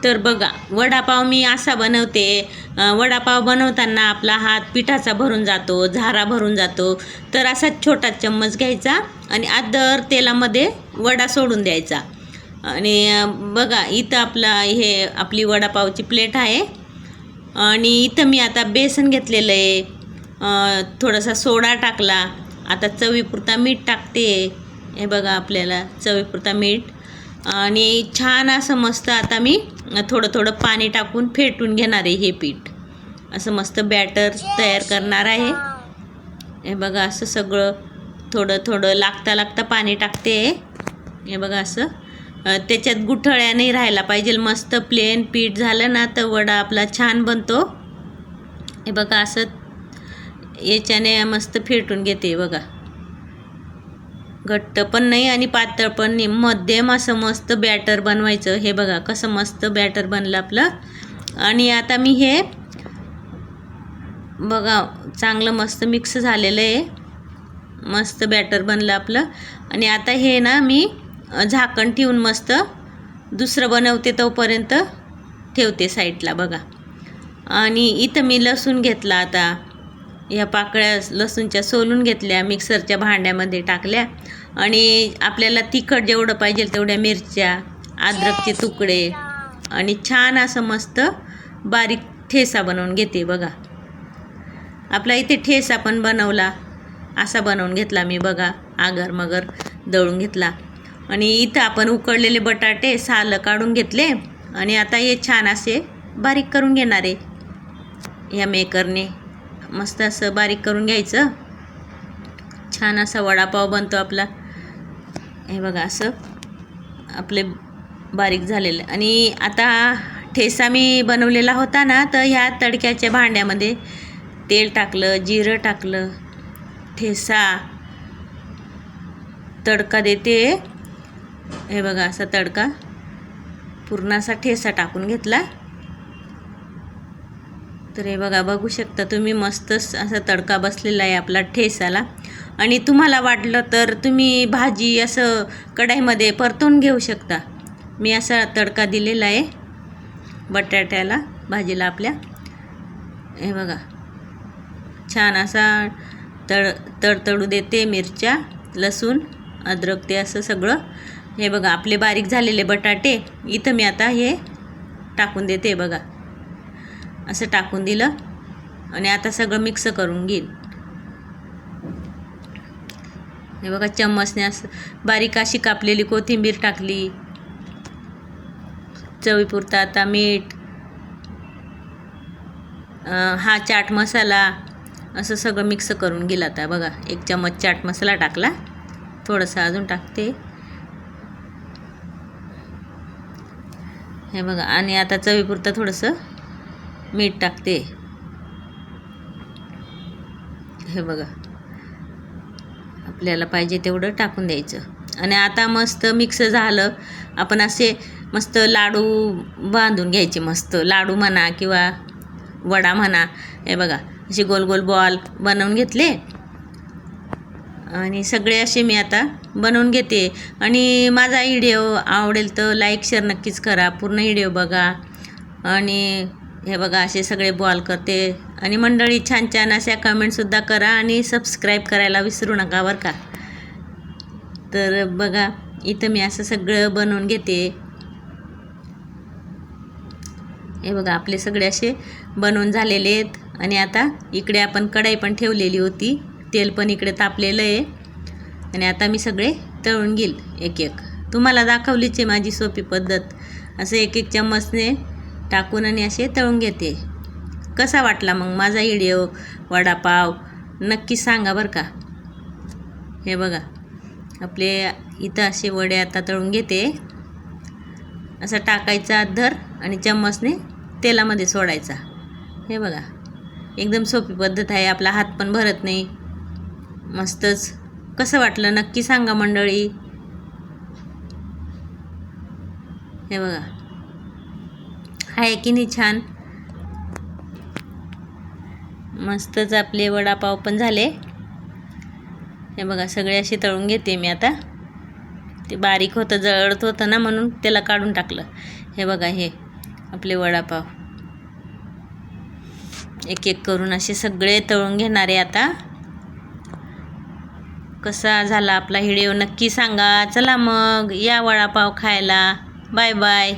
तर बघा, वडापाव मी असा बनवते. वडापाव बनवताना आपला हात पिठाचा भरून जातो, झारा भरून जातो. तर असा छोटा चम्मच घ्यायचा आणि आदर तेलामध्ये वडा सोडून द्यायचा. आणि बघा, इथं आपली वडापावची प्लेट आहे. आणि इथं मी आता बेसन घेतलेलं आहे. थोडासा सोडा टाकला. आता चवीपुरता मीठ टाकते. हे बघा, आपल्याला चवीपुरता मीठ. आणि छान असं मस्त आता मी थोडं थोडं पाणी टाकून फेटून घेणार आहे. हे पीठ असं मस्त बॅटर तयार करणार आहे. हे बघा, असं सगळं थोडं थोडं लागता पाणी टाकते. हे बघा, असं त्याच्यात गुठळ्या नाही राहायला पाहिजे. मस्त प्लेन पीठ झालं ना तर वडा आपला छान बनतो. हे बघा, असं याच्याने मस्त फेटून घेते. बघा, घट्ट पण नाही आणि पातळ पण नाही, मध्यम असं मस्त बॅटर बनवायचं. हे बघा, कसं मस्त बॅटर बनलं आपलं. आणि आता मी हे बघा, चांगलं मस्त मिक्स झालेलं आहे. मस्त बॅटर बनलं आपलं. आणि आता हे ना मी झाकण ठेवून मस्त दुसरं बनवते तोपर्यंत ठेवते साईडला. बघा, आणि इथं मी लसूण घेतला. आता ह्या पाकळ्या लसूणच्या सोलून घेतल्या, मिक्सरच्या भांड्यामध्ये टाकल्या. आणि आपल्याला तिखट जेवढं पाहिजे तेवढ्या मिरच्या, अद्रकचे तुकडे आणि छान असं मस्त बारीक ठेसा बनवून घेते. बघा, आपला इथे ठेसा पण बनवला, असा बनवून घेतला मी. बघा, आगर मगर दळून घेतला. आणि इथं आपण उकडलेले बटाटे सालं काढून घेतले. आणि आता हे छान असे बारीक करून घेणार आहे. ह्या मेकरने मस्त असं बारीक करून घ्यायचं. छान असा वडापाव बनतो आपला. हे बघा, असं आपले बारीक झालेलं. आणि आता ठेसा मी बनवलेला होता ना, तर ह्या तडक्याच्या भांड्यामध्ये तेल टाकलं, जिरं टाकलं, ठेसा तडका देते. हे बघा, असा तडका पूर्ण असा ठेसा टाकून घेतला. तर हे बघा, बघू शकता तुम्ही, मस्त असा तडका बसलेला आहे आपला ठेसाला. आणि तुम्हाला वाटलं तर तुम्ही भाजी असं कढईमध्ये परतून घेऊ शकता. मी असा तडका दिलेला आहे बटाट्याला, भाजीला आपल्या. हे बघा, छान असा तडतडू देते. मिरच्या, लसूण, अद्रक ते असं सगळं. हे बघा, आपले बारीक झालेले बटाटे इथं मी आता हे टाकून देते. बघा, असं टाकून दिलं. आणि आता सगळं मिक्स करून घेईन. हे बघा, चम्मचने असं बारीक अशी कापलेली कोथिंबीर टाकली. चवीपुरता आता मीठ, हा चाट मसाला, असं सगळं मिक्स करून घेईल. आता बघा, 1 चम्मच चाट मसाला टाकला. थोडंसं अजून टाकते. हे बघा, आणि आता चवीपुरतं थोडंसं मीठ टाकते. हे बघा, आपल्याला पाहिजे तेवढं टाकून द्यायचं. आणि आता मस्त मिक्स झालं. आपण असे मस्त लाडू बांधून घ्यायचे. मस्त लाडू म्हणा किंवा वडा म्हणा. हे बघा, असे गोल गोल बॉल बनवून घेतले. आणि सगळे असे मी आता बनवून घेते. आणि माझा व्हिडिओ आवडेल तर लाईक शेअर नक्कीच करा. पूर्ण व्हिडिओ बघा. आणि हे बघा, असे सगळे बॉल करते. आणि मंडळी, छान छान अशा कमेंटसुद्धा करा आणि सबस्क्राईब करायला विसरू नका बरं का. तर बघा, इथं मी असं सगळं बनवून घेते. हे बघा, आपले सगळे असे बनवून झालेले आहेत. आणि आता इकडे आपण कढई पण ठेवलेली होती, तेल पण इकडे तापलेलं आहे. आणि आता मी सगळे तळून घेईल एक एक. तुम्हाला दाखवलीच आहे माझी सोपी पद्धत. असं एक एक चम्मचने टाकून आणि असे तळून घेते. कसा वाटला मग माझा व्हिडिओ वडापाव, नक्की सांगा बरं का. हे बघा, आपले इथं असे वडे आता तळून घेते. असं टाकायचा अद्धर आणि चम्मचने तेलामध्ये सोडायचा. हे बघा, एकदम सोपी पद्धत आहे. आपला हात पण भरत नाही. मस्तच. कसं वाटलं नक्की सांगा मंडळी. हे बघा, आहे की नाही छान. मस्तच आपले वडापाव पण झाले. हे बघा, सगळे असे तळून घेते मी आता. ते बारीक होतं, जळत होतं ना, म्हणून त्याला काढून टाकलं. हे बघा, हे आपले वडापाव एक एक करून असे सगळे तळून घेणार आहे आता. कसा झाला आपला व्हिडिओ नक्की सांगा. चला मग या वडापाव खायला. Bye bye.